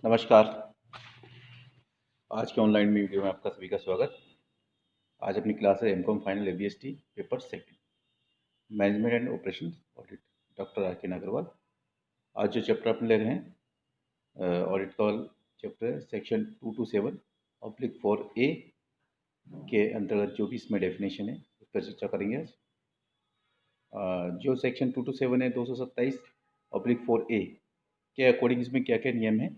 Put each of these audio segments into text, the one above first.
नमस्कार। आज के ऑनलाइन वीडियो में आपका सभी का स्वागत। आज अपनी क्लास है MCom final ABST paper second management and operation audit, doctor R K Agarwal. आज जो चैप्टर अपन ले रहे हैं ऑडिट का चैप्टर है सेक्शन 227/4A के अंतर्गत जो भी इसमें डेफिनेशन है उस पर चर्चा करेंगे आज। जो सेक्शन 227 है 227/4A के अकॉर्डिंग इसमें क्या क्या नियम है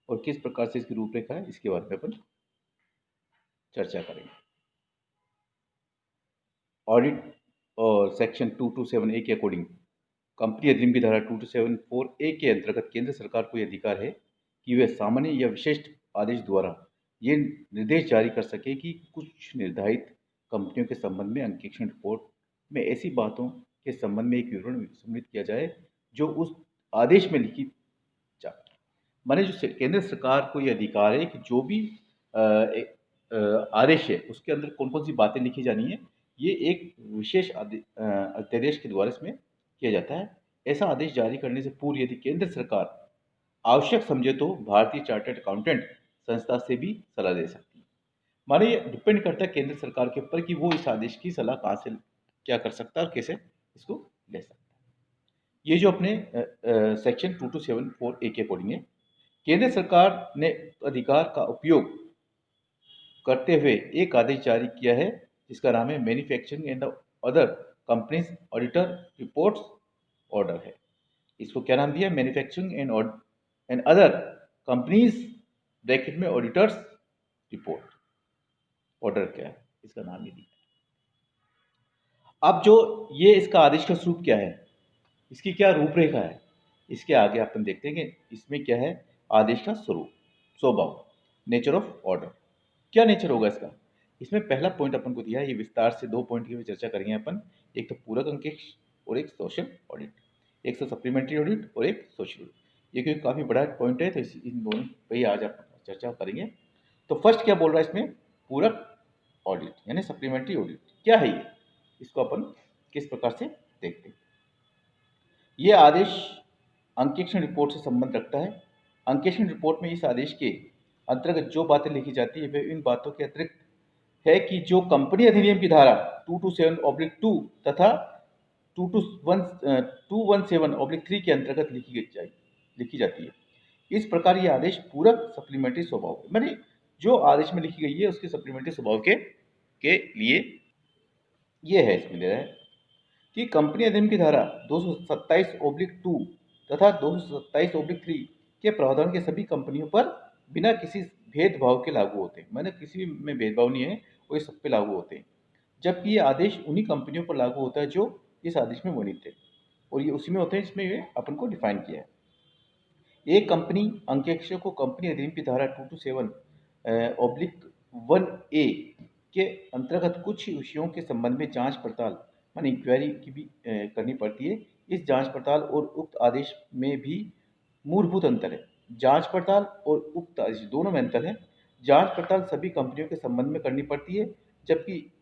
और किस प्रकार से इसकी रूपरेखा है, इसके बारे में अपन चर्चा करेंगे। ऑडिट और सेक्शन 227A के अकॉर्डिंग कंपनी अधिनियम की धारा 2274A के अंतर्गत केंद्र सरकार को यह अधिकार है कि वह सामान्य या विशिष्ट आदेश द्वारा ये निर्देश जारी कर सके कि कुछ निर्धारित कंपनियों के संबंध में अंकेक्षण रिपोर्ट में ऐसी बातों के संबंध में एक विवरण सम्मिलित किया जाए जो उस आदेश में लिखी जाए। माने जो केंद्र सरकार को यह अधिकार है कि जो भी आदेश है उसके अंदर कौन कौन सी बातें लिखी जानी है, ये एक विशेष अध्यादेश के द्वारा इसमें किया जाता है। ऐसा आदेश जारी करने से पूर्व यदि केंद्र सरकार आवश्यक समझे तो भारतीय चार्टर्ड अकाउंटेंट संस्था से भी सलाह ले सकती है। माने ये डिपेंड करता है केंद्र सरकार के ऊपर कि वो इस आदेश की सलाह कहाँ से क्या कर सकता है और कैसे इसको ले सकता है। ये जो अपने सेक्शन 2274A के अकॉर्डिंग है, केंद्र सरकार ने अधिकार का उपयोग करते हुए एक आदेश जारी किया है जिसका नाम है manufacturing and other companies auditor reports order है। इसको क्या नाम दिया? Manufacturing and other companies bracket में ऑडिटर्स रिपोर्ट ऑर्डर क्या है, इसका नाम ये दिया। अब जो ये इसका आदेश का स्वरूप क्या है, इसकी क्या रूपरेखा है, इसके आगे अपन देखते हैं कि इसमें क्या है आदेश का स्वरूप, स्वभाव, नेचर ऑफ ऑर्डर। क्या नेचर होगा इसका? इसमें पहला पॉइंट अपन को दिया है, ये विस्तार से दो पॉइंट की चर्चा करेंगे अपन। एक तो पूरक अंकेक्ष और एक सोशल ऑडिट, एक तो सप्लीमेंट्री ऑडिट और एक सोशल ऑडिट। ये क्योंकि काफ़ी बड़ा पॉइंट है तो इन दोनों पर ही आज आप चर्चा करेंगे। तो फर्स्ट क्या बोल रहा है इसमें? पूरक ऑडिट यानी सप्लीमेंट्री ऑडिट क्या है ये, इसको अपन किस प्रकार से देखते हैं। ये आदेश अंकेक्षण रिपोर्ट से संबंध रखता है। अंकेक्षण रिपोर्ट में इस आदेश के अंतर्गत जो बातें लिखी जाती है वे इन बातों के अतिरिक्त है कि जो कंपनी अधिनियम की धारा 227/2 तथा 217/3 के अंतर्गत लिखी जाती है। इस प्रकार ये आदेश पूरक सप्लीमेंट्री स्वभाव है, माने जो आदेश में लिखी गई है उसके सप्लीमेंट्री स्वभाव के लिए ये है। इसमें दे रहा है कि कंपनी अधिनियम की धारा 227/2 तथा 227/3 के प्रावधान के सभी कंपनियों पर बिना किसी भेदभाव के लागू होते हैं। मैंने किसी में भेदभाव नहीं है, वो सब पे लागू होते हैं। जबकि ये आदेश उन्हीं कंपनियों पर लागू होता है जो इस आदेश में वर्णित है और ये उसी में होते हैं जिसमें ये अपन को डिफाइन किया है। एक कंपनी अंकेक्षक को कंपनी अधिनियम की धारा 227/1A के अंतर्गत कुछ विषयों के संबंध में जांच पड़ताल मानी इंक्वायरी की भी करनी पड़ती है। इस जांच पड़ताल और उक्त आदेश में भी मूलभूत अंतर है। जांच पड़ताल और उक्त आदेश दोनों में अंतर है। जांच पड़ताल सभी कंपनियों के संबंध में करनी पड़ती है, जबकि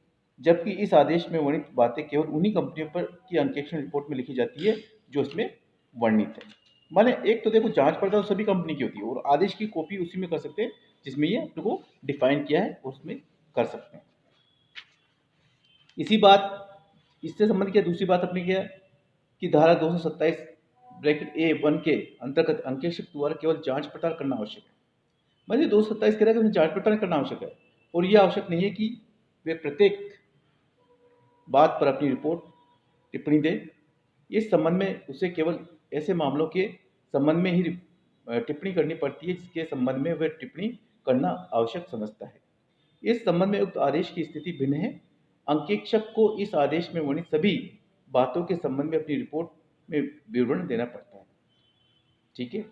जबकि इस आदेश में वर्णित बातें केवल उन्हीं कंपनियों पर की अंकेक्षण रिपोर्ट में लिखी जाती है जो इसमें वर्णित है। माने एक तो देखो जांच पड़ताल सभी कंपनी की होती है और आदेश की कॉपी उसी में कर सकते हैं जिसमें ये अपने को डिफाइन किया है, उसमें कर सकते हैं। इसी बात इससे संबंध किया दूसरी बात अपनी क्या है कि धारा 227(a)(1) के अंतर्गत अंकेक्षक द्वारा केवल जांच पड़ताल करना आवश्यक है। मतलब 227 कह रहा है कि उन्हें जांच पड़ताल करना आवश्यक है और यह आवश्यक नहीं है कि वे प्रत्येक बात पर अपनी रिपोर्ट टिप्पणी दे। इस संबंध में उसे केवल ऐसे मामलों के संबंध में ही टिप्पणी करनी पड़ती है जिसके संबंध में वह टिप्पणी करना आवश्यक समझता है। इस संबंध में उक्त आदेश की स्थिति भिन्न है। अंकेक्षक को इस आदेश में वर्णित सभी बातों के संबंध में अपनी रिपोर्ट में विवरण देना पड़ता है। ठीक है।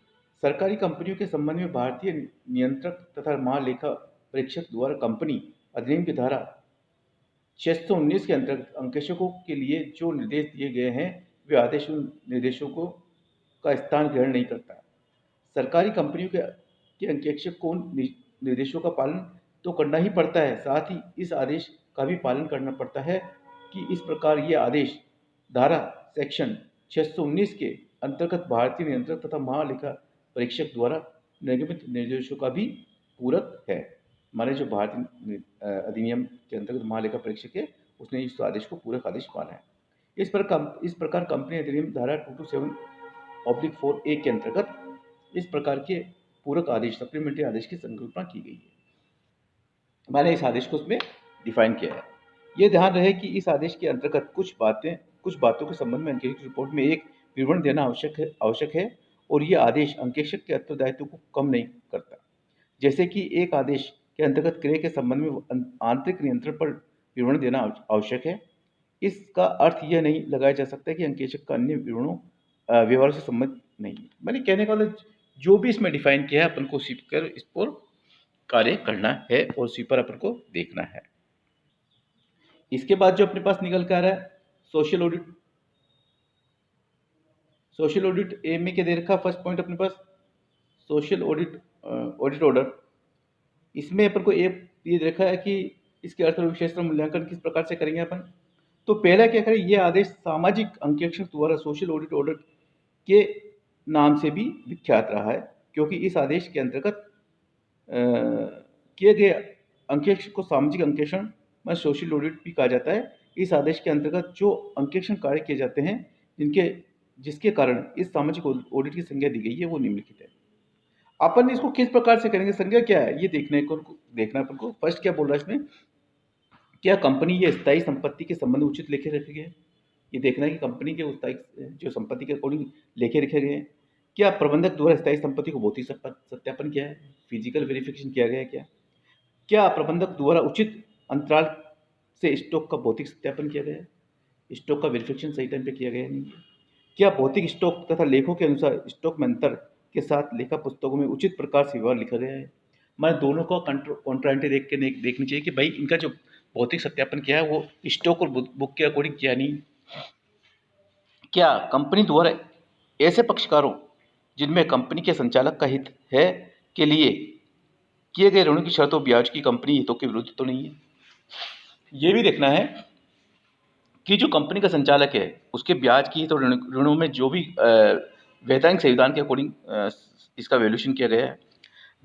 सरकारी कंपनियों के संबंध में भारतीय नियंत्रक तथा महालेखा परीक्षक द्वारा कंपनी अधिनियम की धारा 619 के अंतर्गत अंकेक्षकों के लिए जो निर्देश दिए गए हैं वे आदेश उन निर्देशों का स्थान ग्रहण नहीं करता। सरकारी कंपनियों के अंकेक्षक को उन निर्देशों का पालन तो करना ही पड़ता है, साथ ही इस आदेश का भी पालन करना पड़ता है कि इस प्रकार ये आदेश धारा सेक्शन 619 के अंतर्गत भारतीय नियंत्रक तथा महालेखा परीक्षक द्वारा निगमित निर्देशों का भी पूरक है। माने जो भारतीय अधिनियम के अंतर्गत महालेखा परीक्षक है, उसने इस आदेश को पूरक आदेश माना है। इस प्रकार कंपनी अधिनियम धारा 227/4 ए के अंतर्गत इस प्रकार के पूरक आदेश, सप्लीमेंट्री आदेश की संकल्पना की गई है। मैंने इस आदेश को उसमें डिफाइन किया है। ये ध्यान रहे कि इस आदेश के अंतर्गत कुछ बातों के संबंध में अंकेक्षक रिपोर्ट में एक विवरण देना आवश्यक है और ये आदेश अंकेक्षक के उत्तरदायित्व को कम नहीं करता। जैसे कि एक आदेश के अंतर्गत क्रय के संबंध में आंतरिक नियंत्रण पर विवरण देना आवश्यक है। इसका अर्थ यह नहीं लगाया जा सकता कि अंकेक्षक का अन्य व्यवहारों से संबंध नहीं है। मैंने कहने का मतलब जो भी इसमें डिफाइन किया है अपन को उसी पर इस पर कार्य करना है और उसी पर अपन को देखना है। इसके बाद जो अपने पास निकल कर आ रहा है सोशल ऑडिट। सोशल ऑडिट ए में क्या दे रखा फर्स्ट पॉइंट अपने पास सोशल ऑडिट ऑर्डर। इसमें अपन को ये दे रखा है कि इसके अर्थ और विशेषता मूल्यांकन किस प्रकार से करेंगे अपन। तो पहला क्या करें, यह आदेश सामाजिक अंकेक्षक द्वारा सोशल ऑडिट ऑर्डर के नाम से भी विख्यात रहा है, क्योंकि इस आदेश के अंतर्गत किए गए अंकेक्षक को सामाजिक अंकेक्षण में सोशल ऑडिट भी कहा जाता है। इस आदेश के अंतर्गत जो अंकेक्षण कार्य किए जाते हैं जिसके कारण इस सामाजिक ऑडिट की संज्ञा दी गई है वो निम्नलिखित है। अपन इसको किस प्रकार से करेंगे, संज्ञा क्या है ये देखना अपन को। फर्स्ट क्या बोल रहा है इसमें, क्या कंपनी ये स्थायी संपत्ति के संबंध में उचित लेखे रखे गए, ये देखना है कि कंपनी के स्थायी जो संपत्ति के अकॉर्डिंग लेखे रखे गए हैं। क्या प्रबंधक द्वारा स्थायी संपत्ति को भौतिक सत्यापन किया है, फिजिकल वेरिफिकेशन किया गया है क्या प्रबंधक द्वारा उचित अंतराल से स्टॉक का भौतिक सत्यापन किया गया है, स्टॉक का वेरिफिकेशन सही टाइम पे किया गया नहीं है। क्या भौतिक स्टॉक तथा लेखों के अनुसार स्टॉक में अंतर के साथ लेखा पुस्तकों में उचित प्रकार से व्यवहार लिखा गया है। मैं दोनों को कॉन्ट्राइंटी देखनी चाहिए कि भाई इनका जो भौतिक सत्यापन किया है वो स्टॉक और बुक के अकॉर्डिंग किया नहीं। क्या कंपनी द्वारा ऐसे पक्षकारों जिनमें कंपनी के संचालक का हित है के लिए किए गए ऋणों की शर्तों ब्याज की कंपनी हितों के विरुद्ध तो नहीं है। ये भी देखना है कि जो कंपनी का संचालक है उसके ब्याज की तो ऋणों में जो भी वैधानिक संविधान के अकॉर्डिंग इसका वैल्यूएशन किया गया है।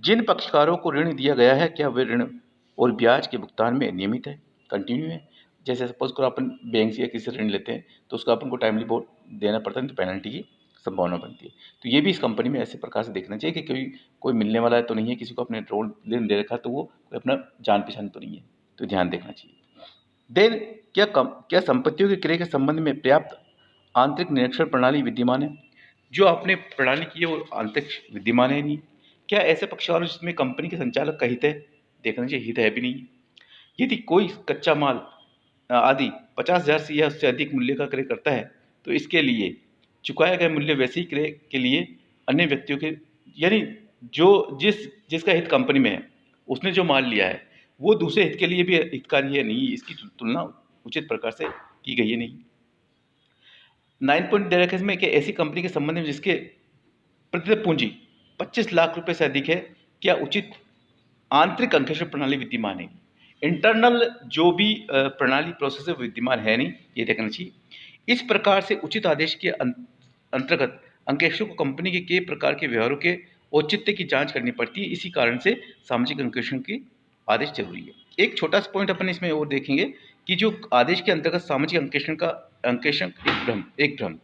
जिन पक्षकारों को ऋण दिया गया है क्या वे ऋण और ब्याज के भुगतान में नियमित है, कंटिन्यू है। जैसे सपोज करो अपन बैंक से या किसी से ऋण लेते हैं तो उसका अपन को टाइमली देना पड़ता है, तो पेनल्टी की संभावना बनती है। तो ये भी इस कंपनी में ऐसे प्रकार से देखना चाहिए कि कोई मिलने वाला है तो नहीं है, किसी को अपने ऋण दे रखा है तो वो अपना जान पहचान तो नहीं है, तो ध्यान देखना चाहिए। देन क्या संपत्तियों के क्रय के संबंध में पर्याप्त आंतरिक निरीक्षण प्रणाली विद्यमान है। जो आपने प्रणाली की है वो आंतरिक विद्यमान है नहीं। क्या ऐसे पक्षकार जिसमें कंपनी के संचालक का हित है, देखना चाहिए हित है भी नहीं। यदि कोई कच्चा माल आदि 50,000 से या उससे अधिक मूल्य का क्रय करता है तो इसके लिए चुकाया गया मूल्य वैसे ही क्रय के लिए अन्य व्यक्तियों के यानी जो जिसका हित कंपनी में है उसने जो माल लिया है वो दूसरे हित के लिए भी हितकारी है नहीं, इसकी तुलना उचित प्रकार से की गई है नहीं। 9 पॉइंट दे रखा है इसमें कि ऐसी कंपनी के संबंध में जिसके प्रतिदिन पूंजी 25 लाख रुपए से अधिक है क्या उचित आंतरिक अंकेक्षण प्रणाली विद्यमान है। इंटरनल जो भी प्रणाली प्रोसेस विद्यमान है नहीं, ये देखना चाहिए। इस प्रकार से उचित आदेश के अंतर्गत अंकेक्षकों को कंपनी के कई प्रकार के व्यवहारों के औचित्य की जांच करनी पड़ती है। इसी कारण से सामाजिक अंकेक्षण की आदेश जरूरी है। एक छोटा सा पॉइंट अपन इसमें और देखेंगे कि जो आदेश के अंतर्गत सामाजिक अंकेक्षण एक भ्रम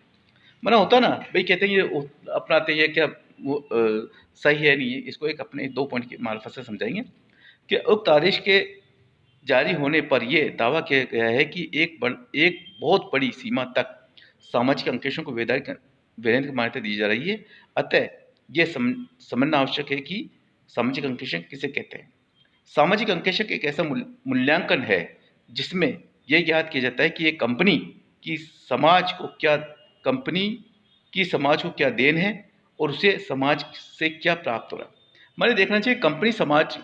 मना होता ना, भाई कहते हैं ये अपनाते हैं क्या वो सही है नहीं है। इसको एक अपने 2 पॉइंट की मार्फत से समझाएंगे कि उक्त आदेश के जारी होने पर यह दावा किया गया है कि एक बहुत बड़ी सीमा तक सामाजिक अंकेक्षण को वैधानिक मान्यता दी जा रही है। अतः यह समझना आवश्यक है कि सामाजिक अंकेक्षण किसे कहते हैं। सामाजिक अंकेक्षण एक ऐसा मूल्यांकन है जिसमें यह ज्ञात किया जाता है कि एक कंपनी की समाज को क्या देन है और उसे समाज से क्या प्राप्त हो रहा है। मैंने देखना चाहिए कंपनी समाज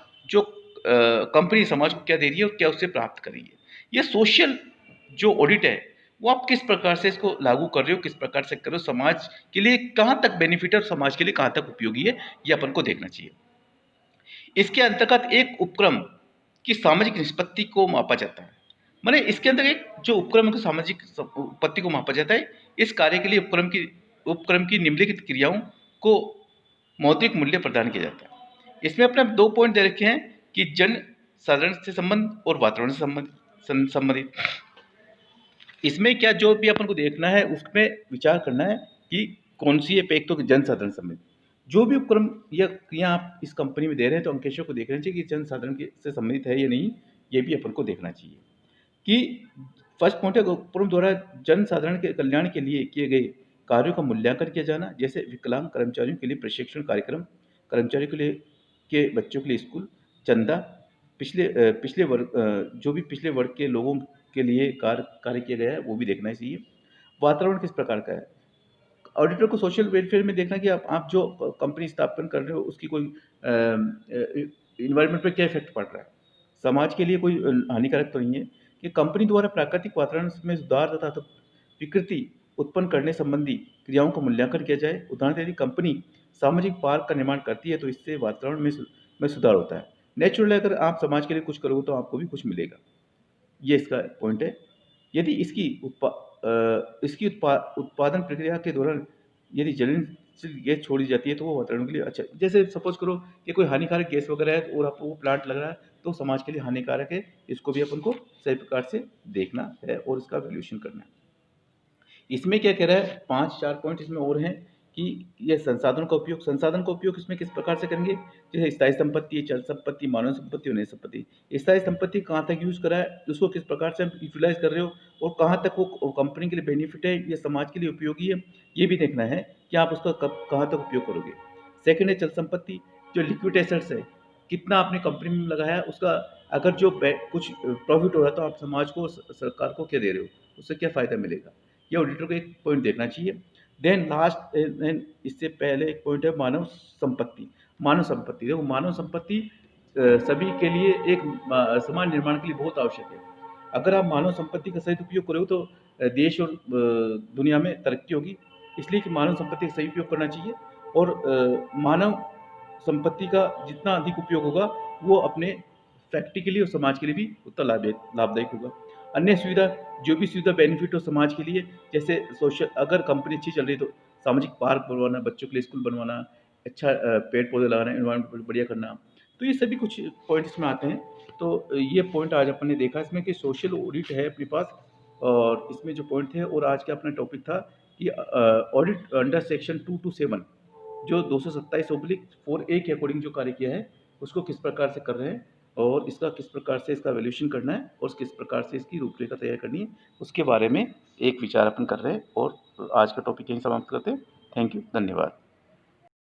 को क्या दे रही है और क्या उससे प्राप्त कर रही है। यह सोशल जो ऑडिट है वो आप किस प्रकार से इसको लागू कर रहे हो, किस प्रकार से कर रहे हो, समाज के लिए कहाँ तक बेनिफिट है और समाज के लिए कहाँ तक उपयोगी है, ये अपन को देखना चाहिए। इसके अंतर्गत एक उपक्रम की सामाजिक निष्पत्ति को मापा जाता है। माने इसके अंदर एक जो उपक्रम की सामाजिक उत्पत्ति को मापा जाता है। इस कार्य के लिए उपक्रम की निम्नलिखित क्रियाओं को मौद्रिक मूल्य प्रदान किया जाता है। इसमें अपने 2 पॉइंट दे रखे हैं कि जन साधारण से संबंध और वातावरण से संबंधित। इसमें क्या जो भी अपन को देखना है उसमें विचार करना है कि कौन सी है। एक तो जन साधारण संबंधित जो भी उपक्रम या क्रिया आप इस कंपनी में दे रहे हैं तो अंकेशों को देखना चाहिए कि जन साधारण से संबंधित है या नहीं, ये भी अपन को देखना चाहिए। कि फर्स्ट पॉइंट है उपक्रम द्वारा जन साधारण के कल्याण के लिए किए गए कार्यों का मूल्यांकन किया जाना, जैसे विकलांग कर्मचारियों के लिए प्रशिक्षण कार्यक्रम, कर्मचारियों के लिए के बच्चों के लिए स्कूल, चंदा, पिछले वर्ग जो भी पिछले वर्ग के लोगों के लिए कार्य किया गया है वो भी देखना चाहिए। वातावरण किस प्रकार का है, ऑडिटर को सोशल वेलफेयर में देखना कि आप जो कंपनी स्थापन कर रहे हो उसकी कोई इन्वायरमेंट पे क्या इफेक्ट पड़ रहा है, समाज के लिए कोई हानिकारक तो नहीं है। कि कंपनी द्वारा प्राकृतिक वातावरण में सुधार तथा तो विकृति उत्पन्न करने संबंधी क्रियाओं का मूल्यांकन किया जाए। उदाहरण यदि कंपनी सामाजिक पार्क का निर्माण करती है तो इससे वातावरण में सुधार होता है। नेचुरल अगर आप समाज के लिए कुछ करोगे तो आपको भी कुछ मिलेगा, ये इसका पॉइंट है। यदि उत्पादन प्रक्रिया के दौरान यदि ज्वलनशील गैस छोड़ी जाती है तो वो वातावरण के लिए अच्छा, जैसे सपोज करो कि कोई हानिकारक गैस वगैरह है और आपको वो प्लांट लग रहा है तो समाज के लिए हानिकारक है, इसको भी अपन को सही प्रकार से देखना है और इसका वैल्यूएशन करना है। इसमें क्या कह रहा है, 5-4 पॉइंट इसमें और हैं कि ये संसाधन का उपयोग इसमें किस प्रकार से करेंगे, जैसे स्थायी संपत्ति, चल संपत्ति, मानव संपत्ति और नई संपत्ति। स्थायी संपत्ति कहाँ तक यूज़ करा है, उसको किस प्रकार से आप यूटिलाइज कर रहे हो और कहाँ तक वो कंपनी के लिए बेनिफिट है या समाज के लिए उपयोगी है, ये भी देखना है कि आप उसका कब कहाँ तक उपयोग करोगे। सेकेंड है चल संपत्ति, जो लिक्विड एसेट्स है, कितना आपने कंपनी में लगाया है उसका अगर जो कुछ प्रॉफिट हो रहा है तो आप समाज को सरकार को क्या दे रहे हो, उससे क्या फ़ायदा मिलेगा, ये ऑडिटर को एक पॉइंट देखना चाहिए। देन लास्ट देन इससे पहले एक पॉइंट है मानव संपत्ति। मानव संपत्ति देखो, मानव संपत्ति सभी के लिए एक समाज निर्माण के लिए बहुत आवश्यक है। अगर आप मानव संपत्ति का सही उपयोग करोगे तो देश और दुनिया में तरक्की होगी। इसलिए कि मानव संपत्ति का सही उपयोग करना चाहिए और मानव संपत्ति का जितना अधिक उपयोग होगा वो अपने फैक्ट्री के लिए और समाज के लिए भी उतना लाभदायक होगा। अन्य सुविधा, जो भी सुविधा बेनिफिट हो समाज के लिए, जैसे सोशल अगर कंपनी अच्छी चल रही है तो सामाजिक पार्क बनवाना, बच्चों के लिए स्कूल बनवाना, अच्छा पेड़ पौधे लगाना, एनवायरनमेंट बढ़िया करना, तो ये सभी कुछ पॉइंट इसमें आते हैं। तो ये पॉइंट आज अपन ने देखा इसमें कि सोशल ऑडिट है अपने पास, और इसमें जो पॉइंट थे, और आज का अपना टॉपिक था कि ऑडिट अंडर सेक्शन 2 to 7 जो 227/4A के अकॉर्डिंग जो कार्य किया है उसको किस प्रकार से कर रहे हैं और इसका किस प्रकार से इसका वैल्यूएशन करना है और किस प्रकार से इसकी रूपरेखा तैयार करनी है, उसके बारे में एक विचार अपन कर रहे हैं। और आज का टॉपिक यहीं समाप्त करते हैं। थैंक यू, धन्यवाद।